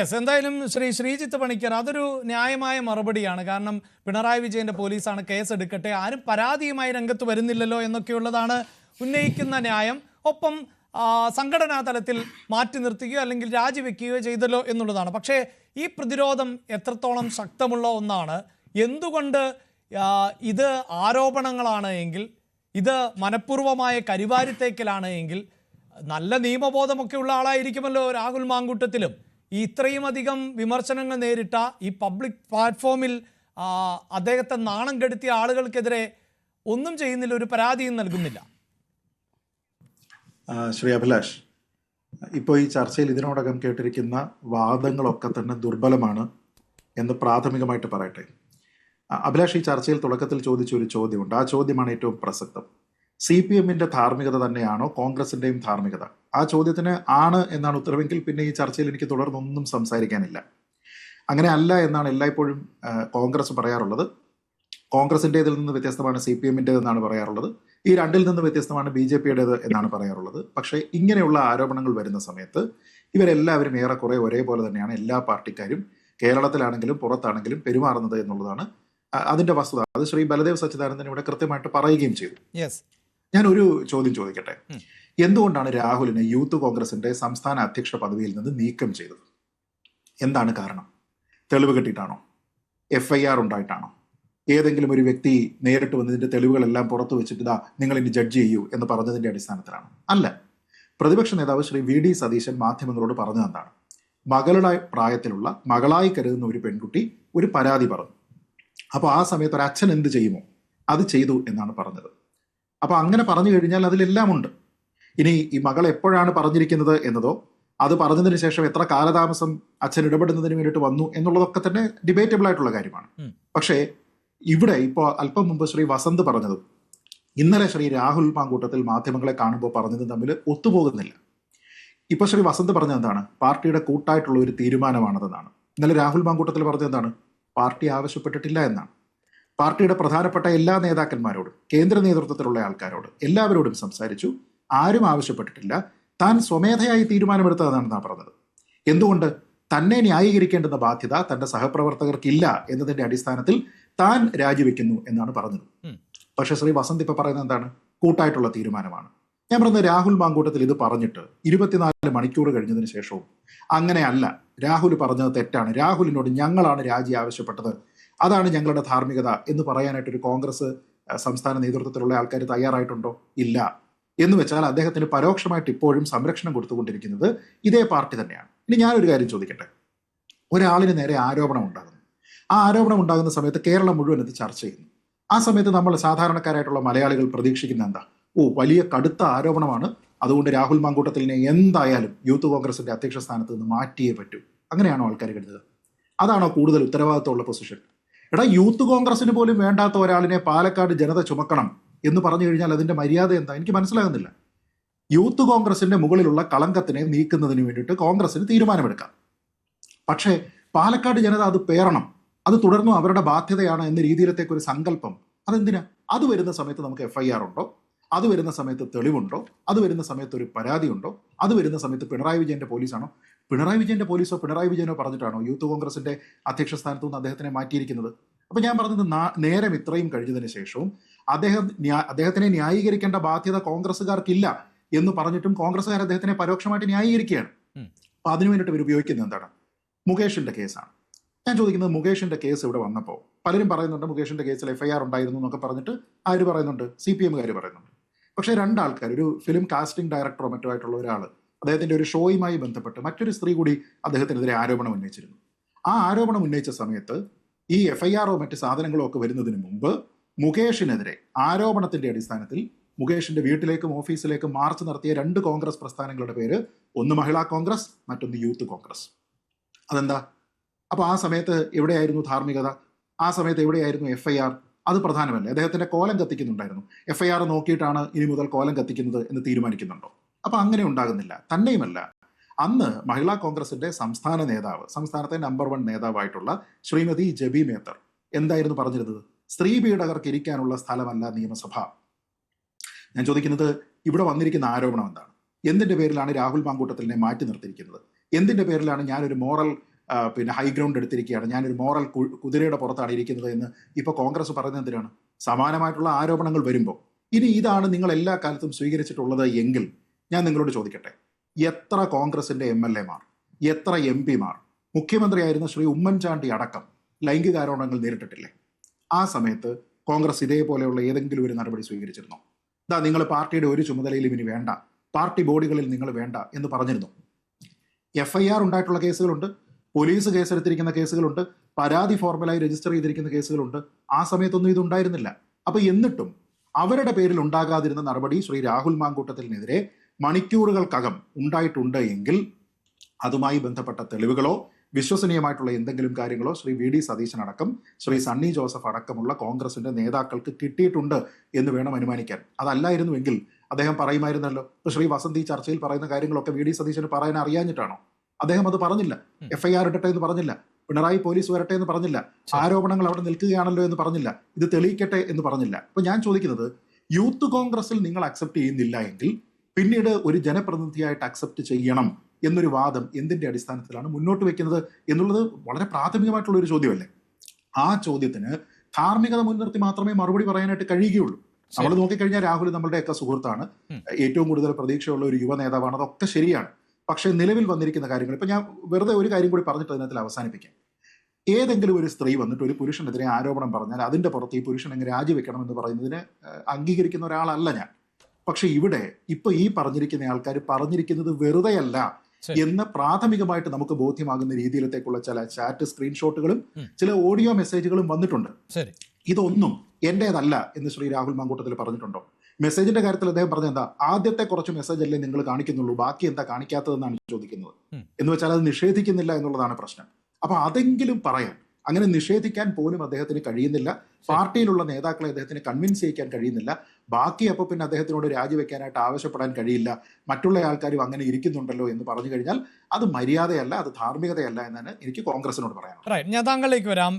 Yes, എന്തായാലും ശ്രീജിത്ത് പണിക്കർ അതൊരു ന്യായമായ മറുപടിയാണ്. കാരണം പിണറായി വിജയന്റെ പോലീസാണ്, കേസെടുക്കട്ടെ, ആരും പരാതിയുമായി രംഗത്ത് വരുന്നില്ലല്ലോ എന്നൊക്കെയുള്ളതാണ് ഉന്നയിക്കുന്ന ന്യായം. ഒപ്പം സംഘടനാ തലത്തിൽ മാറ്റി നിർത്തുകയോ അല്ലെങ്കിൽ രാജിവെക്കുകയോ ചെയ്തല്ലോ എന്നുള്ളതാണ്. പക്ഷേ ഈ പ്രതിരോധം എത്രത്തോളം ശക്തമുള്ള ഒന്നാണ്? എന്തുകൊണ്ട് ഇത് ആരോപണങ്ങളാണ് എങ്കിൽ, ഇത് മനഃപൂർവമായ കരിവാരിത്തേക്കലാണ് എങ്കിൽ, നല്ല നിയമബോധമൊക്കെ ഉള്ള ആളായിരിക്കുമല്ലോ രാഹുൽ മാങ്കൂട്ടത്തിലും, ഈ ഇത്രയും അധികം വിമർശനങ്ങൾ നേരിട്ട ഈ പബ്ലിക് പ്ലാറ്റ്ഫോമിൽ അദ്ദേഹത്തെ നാണം കെടുത്തിയ ആളുകൾക്കെതിരെ ഒന്നും ചെയ്യുന്നില്ല, ഒരു പരാതിയും നൽകുന്നില്ല. ശ്രീ അഭിലാഷ്, ഇപ്പോൾ ഈ ചർച്ചയിൽ ഇതിനോടകം കേട്ടിരിക്കുന്ന വാദങ്ങളൊക്കെ തന്നെ ദുർബലമാണ് എന്ന് പ്രാഥമികമായിട്ട് പറയട്ടെ. അഭിലാഷ് ഈ ചർച്ചയിൽ തുടക്കത്തിൽ ചോദിച്ച ഒരു ചോദ്യമുണ്ട്. ആ ചോദ്യമാണ് ഏറ്റവും പ്രസക്തം. CPM-ന്റെ ധാർമ്മികത തന്നെയാണോ കോൺഗ്രസിന്റെയും ധാർമ്മികത? ആ ചോദ്യത്തിന് ആണ് എന്നാണ് ഉത്തരവെങ്കിൽ പിന്നെ ഈ ചർച്ചയിൽ എനിക്ക് തുടർന്നൊന്നും സംസാരിക്കാനില്ല. അങ്ങനെ അല്ല എന്നാണ് എല്ലായ്പ്പോഴും കോൺഗ്രസ് പറയാറുള്ളത്. കോൺഗ്രസിൻ്റേതിൽ നിന്ന് വ്യത്യസ്തമാണ് CPM-ൻ്റേത് എന്നാണ് പറയാറുള്ളത്. ഈ രണ്ടിൽ നിന്ന് വ്യത്യസ്തമാണ് BJP-യുടേത് എന്നാണ് പറയാറുള്ളത്. പക്ഷേ ഇങ്ങനെയുള്ള ആരോപണങ്ങൾ വരുന്ന സമയത്ത് ഇവരെല്ലാവരും ഏറെക്കുറെ ഒരേപോലെ തന്നെയാണ് എല്ലാ പാർട്ടിക്കാരും കേരളത്തിലാണെങ്കിലും പുറത്താണെങ്കിലും പെരുമാറുന്നത് എന്നുള്ളതാണ് അതിൻ്റെ വസ്തുത. അത് ശ്രീ ബലദേവ് സച്ചിദാനന്ദൻ ഇവിടെ കൃത്യമായിട്ട് പറയുകയും ചെയ്തു. ഞാൻ ഒരു ചോദ്യം ചോദിക്കട്ടെ. എന്തുകൊണ്ടാണ് രാഹുലിനെ യൂത്ത് കോൺഗ്രസിന്റെ സംസ്ഥാന അധ്യക്ഷ പദവിയിൽ നിന്ന് നീക്കം ചെയ്തത്? എന്താണ് കാരണം? തെളിവ് കിട്ടിയിട്ടാണോ? FIR ഉണ്ടായിട്ടാണോ? ഏതെങ്കിലും ഒരു വ്യക്തി നേരിട്ട് വന്നതിന്റെ തെളിവുകളെല്ലാം പുറത്തു വെച്ചിട്ട് ഇതാ നിങ്ങൾ ഇനി ജഡ്ജ് ചെയ്യൂ എന്ന് പറഞ്ഞതിന്റെ അടിസ്ഥാനത്തിലാണ്? അല്ല. പ്രതിപക്ഷ നേതാവ് ശ്രീ VD സതീശൻ മാധ്യമങ്ങളോട് പറഞ്ഞതെന്താണ്? മകളുടെ പ്രായത്തിലുള്ള, മകളായി കരുതുന്ന ഒരു പെൺകുട്ടി ഒരു പരാതി പറഞ്ഞു. അപ്പോൾ ആ സമയത്ത് ഒരു അച്ഛൻ എന്ത് ചെയ്യുമോ അത് ചെയ്തു എന്നാണ് പറഞ്ഞത്. അപ്പോൾ അങ്ങനെ പറഞ്ഞു കഴിഞ്ഞാൽ അതിലെല്ലാം ഉണ്ട്. ഇനി ഈ മകൾ എപ്പോഴാണ് പറഞ്ഞിരിക്കുന്നത് എന്നതോ അത് പറഞ്ഞതിന് ശേഷം എത്ര കാലതാമസം അച്ഛൻ ഇടപെടുന്നതിന് വേണ്ടിയിട്ട് വന്നു എന്നുള്ളതൊക്കെ തന്നെ ഡിബേറ്റബിൾ ആയിട്ടുള്ള കാര്യമാണ്. പക്ഷേ ഇവിടെ ഇപ്പോൾ അല്പം മുമ്പ് ശ്രീ വസന്ത് പറഞ്ഞതും ഇന്നലെ ശ്രീ രാഹുൽ മാങ്കൂട്ടത്തിൽ മാധ്യമങ്ങളെ കാണുമ്പോൾ പറഞ്ഞതും തമ്മിൽ ഒത്തുപോകുന്നില്ല. ഇപ്പൊ ശ്രീ വസന്ത് പറഞ്ഞത് എന്താണ്? പാർട്ടിയുടെ കൂട്ടായിട്ടുള്ള ഒരു തീരുമാനമാണതെന്നാണ്. ഇന്നലെ രാഹുൽ മാങ്കൂട്ടത്തിൽ പറഞ്ഞത് എന്താണ്? പാർട്ടി ആവശ്യപ്പെട്ടിട്ടില്ല എന്നാണ്. പാർട്ടിയുടെ പ്രധാനപ്പെട്ട എല്ലാ നേതാക്കന്മാരോടും കേന്ദ്ര നേതൃത്വത്തിലുള്ള ആൾക്കാരോട് എല്ലാവരോടും സംസാരിച്ചു. ആരും ആവശ്യപ്പെട്ടിട്ടില്ല. താൻ സ്വമേധയായി തീരുമാനമെടുത്തതാണെന്നാണ് പറഞ്ഞത്. എന്തുകൊണ്ട്? തന്നെ ന്യായീകരിക്കേണ്ടുന്ന ബാധ്യത തന്റെ സഹപ്രവർത്തകർക്കില്ല എന്നതിന്റെ അടിസ്ഥാനത്തിൽ താൻ രാജിവെക്കുന്നു എന്നാണ് പറഞ്ഞത്. പക്ഷെ ശ്രീ വസന്ത് ഇപ്പൊ പറയുന്നത് എന്താണ്? കൂട്ടായിട്ടുള്ള തീരുമാനമാണ്. ഞാൻ പറഞ്ഞത് രാഹുൽ മാങ്കൂട്ടത്തിൽ ഇത് പറഞ്ഞിട്ട് 24 മണിക്കൂർ കഴിഞ്ഞതിന് ശേഷവും അങ്ങനെയല്ല, രാഹുൽ പറഞ്ഞത് തെറ്റാണ്, രാഹുലിനോട് ഞങ്ങളാണ് രാജി ആവശ്യപ്പെട്ടത്, അതാണ് ഞങ്ങളുടെ ധാർമ്മികത എന്ന് പറയാനായിട്ട് ഒരു കോൺഗ്രസ് സംസ്ഥാന നേതൃത്വത്തിലുള്ള ആൾക്കാർ തയ്യാറായിട്ടുണ്ടോ? ഇല്ല. എന്ന് വെച്ചാൽ അദ്ദേഹത്തിന് പരോക്ഷമായിട്ട് ഇപ്പോഴും സംരക്ഷണം കൊടുത്തുകൊണ്ടിരിക്കുന്നത് ഇതേ പാർട്ടി തന്നെയാണ്. ഇനി ഞാനൊരു കാര്യം ചോദിക്കട്ടെ. ഒരാളിന് നേരെ ആരോപണം ഉണ്ടാകുന്നു. ആ ആരോപണം ഉണ്ടാകുന്ന സമയത്ത് കേരളം മുഴുവൻ ഇത് ചർച്ച ചെയ്യുന്നു. ആ സമയത്ത് നമ്മൾ സാധാരണക്കാരായിട്ടുള്ള മലയാളികൾ പ്രതീക്ഷിക്കുന്ന എന്താ? വലിയ കടുത്ത ആരോപണമാണ്, അതുകൊണ്ട് രാഹുൽ മാങ്കൂട്ടത്തിലിനെ എന്തായാലും യൂത്ത് കോൺഗ്രസിന്റെ അധ്യക്ഷ സ്ഥാനത്ത് നിന്ന് മാറ്റിയേ പറ്റൂ. അങ്ങനെയാണോ ആൾക്കാർ കരുതുക? അതാണോ കൂടുതൽ ഉത്തരവാദിത്തമുള്ള പൊസിഷൻ? എടാ, യൂത്ത് കോൺഗ്രസിന് പോലും വേണ്ടാത്ത ഒരാളിനെ പാലക്കാട് ജനത ചുമക്കണം എന്ന് പറഞ്ഞു കഴിഞ്ഞാൽ അതിന്റെ മര്യാദ എന്താ? എനിക്ക് മനസ്സിലാകുന്നില്ല. യൂത്ത് കോൺഗ്രസിന്റെ മുകളിലുള്ള കളങ്കത്തിനെ നീക്കുന്നതിന് വേണ്ടിയിട്ട് കോൺഗ്രസിന് തീരുമാനമെടുക്കാം. പക്ഷേ പാലക്കാട് ജനത അത് പേറണം, അത് തുടർന്നും അവരുടെ ബാധ്യതയാണ് എന്ന രീതിയിലത്തേക്ക് ഒരു സങ്കല്പം അതെന്തിനാ? അത് വരുന്ന സമയത്ത് നമുക്ക് FIR ഉണ്ടോ? അത് വരുന്ന സമയത്ത് തെളിവുണ്ടോ? അത് വരുന്ന സമയത്ത് ഒരു പരാതി ഉണ്ടോ? അത് വരുന്ന സമയത്ത് പിണറായി വിജയന്റെ പോലീസാണോ? പിണറായി വിജയന്റെ പോലീസോ പിണറായി വിജയനോ പറഞ്ഞിട്ടാണോ യൂത്ത് കോൺഗ്രസിന്റെ അധ്യക്ഷ സ്ഥാനത്തു നിന്ന് അദ്ദേഹത്തിനെ മാറ്റിയിരിക്കുന്നത്? അപ്പൊ ഞാൻ പറഞ്ഞത് നേരം ഇത്രയും കഴിഞ്ഞതിന് ശേഷവും അദ്ദേഹത്തിനെ ന്യായീകരിക്കേണ്ട ബാധ്യത കോൺഗ്രസ്സുകാർക്കില്ല എന്ന് പറഞ്ഞിട്ടും കോൺഗ്രസ്സുകാർ അദ്ദേഹത്തിനെ പരോക്ഷമായിട്ട് ന്യായീകരിക്കുകയാണ്. അപ്പൊ അതിനു വേണ്ടിയിട്ട് ഇവർ ഉപയോഗിക്കുന്നത് എന്താണ്? മുകേഷിന്റെ കേസാണ്. ഞാൻ ചോദിക്കുന്നത്, മുകേഷിന്റെ കേസ് ഇവിടെ വന്നപ്പോൾ പലരും പറയുന്നുണ്ട് മുകേഷിന്റെ കേസിൽ FIR ഉണ്ടായിരുന്നു എന്നൊക്കെ പറഞ്ഞിട്ട് ആര് പറയുന്നുണ്ട്? CPM-കാർ പറയുന്നുണ്ട്. പക്ഷേ രണ്ടാൾക്കാർ, ഒരു ഫിലിം കാസ്റ്റിംഗ് ഡയറക്ടറോ മറ്റോ ആയിട്ടുള്ള ഒരാൾ, അദ്ദേഹത്തിന്റെ ഒരു ഷോയുമായി ബന്ധപ്പെട്ട് മറ്റൊരു സ്ത്രീ കൂടി അദ്ദേഹത്തിനെതിരെ ആരോപണം ഉന്നയിച്ചിരുന്നു. ആ ആരോപണം ഉന്നയിച്ച സമയത്ത് ഈ FIR-ഓ മറ്റ് സാധനങ്ങളോ ഒക്കെ വരുന്നതിന് മുമ്പ് മുകേഷിനെതിരെ ആരോപണത്തിന്റെ അടിസ്ഥാനത്തിൽ മുകേഷിന്റെ വീട്ടിലേക്കും ഓഫീസിലേക്കും മാർച്ച് നടത്തിയ 2 കോൺഗ്രസ് പ്രസ്ഥാനങ്ങളുടെ പേര്, ഒന്ന് മഹിളാ കോൺഗ്രസ്, മറ്റൊന്ന് യൂത്ത് കോൺഗ്രസ്. അതെന്താ? അപ്പൊ ആ സമയത്ത് എവിടെയായിരുന്നു ധാർമ്മികത? ആ സമയത്ത് എവിടെയായിരുന്നു FIR? അത് പ്രധാനമല്ലേ? അദ്ദേഹത്തിന്റെ കോലം കത്തിക്കുന്നുണ്ടായിരുന്നു. FIR നോക്കിയിട്ടാണ് ഇനി മുതൽ കോലം കത്തിക്കുന്നത് എന്ന് തീരുമാനിക്കുന്നുണ്ടോ? അപ്പൊ അങ്ങനെ ഉണ്ടാകുന്നില്ല. തന്നെയുമല്ല, അന്ന് മഹിളാ കോൺഗ്രസിന്റെ സംസ്ഥാന നേതാവ്, സംസ്ഥാനത്തെ നമ്പർ 1 നേതാവായിട്ടുള്ള ശ്രീമതി ജബി മേത്തർ എന്തായിരുന്നു പറഞ്ഞിരുന്നത്? സ്ത്രീ പീഡകർക്ക് ഇരിക്കാനുള്ള സ്ഥലമല്ല നിയമസഭ. ഞാൻ ചോദിക്കുന്നത്, ഇവിടെ വന്നിരിക്കുന്ന ആരോപണം എന്താണ്? എന്തിന്റെ പേരിലാണ് രാഹുൽ മാങ്കൂട്ടത്തിലിനെ മാറ്റി നിർത്തിയിരിക്കുന്നത്? എന്തിന്റെ പേരിലാണ് ഞാനൊരു മോറൽ പിന്നെ ഹൈ ഗ്രൗണ്ട് എടുത്തിരിക്കുകയാണ്, ഞാനൊരു മോറൽ കുതിരയുടെ പുറത്താണ് ഇരിക്കുന്നത് എന്ന് ഇപ്പോൾ കോൺഗ്രസ് പറയുന്നത് എന്തിനാണ്? സമാനമായിട്ടുള്ള ആരോപണങ്ങൾ വരുമ്പോൾ ഇനി ഇതാണ് നിങ്ങൾ എല്ലാ കാലത്തും സ്വീകരിച്ചിട്ടുള്ളത് എങ്കിൽ ഞാൻ നിങ്ങളോട് ചോദിക്കട്ടെ, എത്ര കോൺഗ്രസിന്റെ MLA മാർ, എത്ര MP മാർ, മുഖ്യമന്ത്രിയായിരുന്ന ശ്രീ ഉമ്മൻചാണ്ടി അടക്കം ലൈംഗികാരോപണങ്ങൾ നേരിട്ടിട്ടില്ലേ? ആ സമയത്ത് കോൺഗ്രസ് ഇതേപോലെയുള്ള ഏതെങ്കിലും ഒരു നടപടി സ്വീകരിച്ചിരുന്നോ? നിങ്ങൾ പാർട്ടിയുടെ ഒരു ചുമതലയിലും ഇനി വേണ്ട, പാർട്ടി ബോഡികളിൽ നിങ്ങൾ വേണ്ട എന്ന് പറഞ്ഞിരുന്നു. FIR ഉണ്ടായിട്ടുള്ള കേസുകളുണ്ട്, പോലീസ് കേസെടുത്തിരിക്കുന്ന കേസുകളുണ്ട്, പരാതി ഫോർമലായി രജിസ്റ്റർ ചെയ്തിരിക്കുന്ന കേസുകളുണ്ട്. ആ സമയത്തൊന്നും ഇതുണ്ടായിരുന്നില്ല. അപ്പൊ എന്നിട്ടും അവരുടെ പേരിൽ ഉണ്ടാകാതിരുന്ന നടപടി ശ്രീ രാഹുൽ മാങ്കൂട്ടത്തിനെതിരെ മണിക്കൂറുകൾക്കകം ഉണ്ടായിട്ടുണ്ട് എങ്കിൽ അതുമായി ബന്ധപ്പെട്ട തെളിവുകളോ വിശ്വസനീയമായിട്ടുള്ള എന്തെങ്കിലും കാര്യങ്ങളോ ശ്രീ VD സതീശൻ അടക്കം ശ്രീ സണ്ണി ജോസഫ് അടക്കമുള്ള കോൺഗ്രസിന്റെ നേതാക്കൾക്ക് കിട്ടിയിട്ടുണ്ട് എന്ന് വേണം അനുമാനിക്കാൻ. അതല്ലായിരുന്നുവെങ്കിൽ അദ്ദേഹം പറയുമായിരുന്നല്ലോ. ഇപ്പൊ ശ്രീ വസന്ത് ഈ ചർച്ചയിൽ പറയുന്ന കാര്യങ്ങളൊക്കെ VD സതീശന് പറയാൻ അറിയാഞ്ഞിട്ടാണോ? അദ്ദേഹം അത് പറഞ്ഞില്ല. FIR ഇടട്ടെ എന്ന് പറഞ്ഞില്ല, പിണറായി പോലീസ് വരട്ടെ എന്ന് പറഞ്ഞില്ല, ആരോപണങ്ങൾ അവിടെ നിൽക്കുകയാണല്ലോ എന്ന് പറഞ്ഞില്ല, ഇത് തെളിയിക്കട്ടെ എന്ന് പറഞ്ഞില്ല. അപ്പൊ ഞാൻ ചോദിക്കുന്നത്, യൂത്ത് കോൺഗ്രസിൽ നിങ്ങൾ അക്സെപ്റ്റ് ചെയ്യുന്നില്ല എങ്കിൽ പിന്നീട് ഒരു ജനപ്രതിനിധിയായിട്ട് അക്സെപ്റ്റ് ചെയ്യണം എന്നൊരു വാദം എന്തിന്റെ അടിസ്ഥാനത്തിലാണ് മുന്നോട്ട് വെക്കുന്നത് എന്നുള്ളത് വളരെ പ്രാഥമികമായിട്ടുള്ള ഒരു ചോദ്യമല്ലേ? ആ ചോദ്യത്തിന് ധാർമ്മികത മുൻനിർത്തി മാത്രമേ മറുപടി പറയാനായിട്ട് കഴിയുകയുള്ളൂ. നമ്മൾ നോക്കിക്കഴിഞ്ഞാൽ രാഹുൽ നമ്മളുടെയൊക്കെ സുഹൃത്താണ്, ഏറ്റവും കൂടുതൽ പ്രതീക്ഷയുള്ള ഒരു യുവ നേതാവാണ്, അതൊക്കെ ശരിയാണ്. പക്ഷേ നിലവിൽ വന്നിരിക്കുന്ന കാര്യങ്ങൾ, ഇപ്പൊ ഞാൻ വെറുതെ ഒരു കാര്യം കൂടി പറഞ്ഞിട്ട് അതിനകത്തിൽ അവസാനിപ്പിക്കാം. ഏതെങ്കിലും ഒരു സ്ത്രീ വന്നിട്ട് ഒരു പുരുഷനെതിരെ ആരോപണം പറഞ്ഞാൽ അതിന്റെ പുറത്ത് ഈ പുരുഷൻ അങ്ങ് രാജിവെക്കണം എന്ന് പറയുന്നതിന് അംഗീകരിക്കുന്ന ഒരാളല്ല ഞാൻ. പക്ഷെ ഇവിടെ ഇപ്പൊ ഈ പറഞ്ഞിരിക്കുന്ന ആൾക്കാർ പറഞ്ഞിരിക്കുന്നത് വെറുതെയല്ല എന്ന് പ്രാഥമികമായിട്ട് നമുക്ക് ബോധ്യമാകുന്ന രീതിയിലത്തേക്കുള്ള ചില ചാറ്റ് സ്ക്രീൻഷോട്ടുകളും ചില ഓഡിയോ മെസ്സേജുകളും വന്നിട്ടുണ്ട്. ഇതൊന്നും എന്റേതല്ല എന്ന് ശ്രീ രാഹുൽ മാങ്കൂട്ടത്തിൽ പറഞ്ഞിട്ടുണ്ടോ? മെസ്സേജിന്റെ കാര്യത്തിൽ അദ്ദേഹം പറഞ്ഞ എന്താ, ആദ്യത്തെ കുറച്ച് മെസ്സേജ് അല്ലേ നിങ്ങൾ കാണിക്കുന്നുള്ളൂ, ബാക്കി എന്താ കാണിക്കാത്തതെന്നാണ് ചോദിക്കുന്നത്. എന്ന് വെച്ചാൽ അത് നിഷേധിക്കുന്നില്ല എന്നുള്ളതാണ് പ്രശ്നം. അപ്പൊ അതെങ്കിലും പറയാൻ, അങ്ങനെ നിഷേധിക്കാൻ പോലും അദ്ദേഹത്തിന് കഴിയുന്നില്ല. പാർട്ടിയിലുള്ള നേതാക്കളെ അദ്ദേഹത്തിന് കൺവിൻസ് ചെയ്യിക്കാൻ കഴിയുന്നില്ല. ബാക്കി അപ്പോൾ പിന്നെ അദ്ദേഹത്തിനോട് രാജിവെക്കാനായിട്ട് ആവശ്യപ്പെടാൻ കഴിയില്ല. മറ്റുള്ള ആൾക്കാരും അങ്ങനെ ഇരിക്കുന്നുണ്ടല്ലോ എന്ന് പറഞ്ഞു കഴിഞ്ഞാൽ അത് മര്യാദയല്ല, അത് ധാർമ്മികതയല്ല എന്നാണ് എനിക്ക് കോൺഗ്രസിനോട് പറയാനുള്ളത്. ഞാൻ താങ്കളിലേക്ക് വരാം.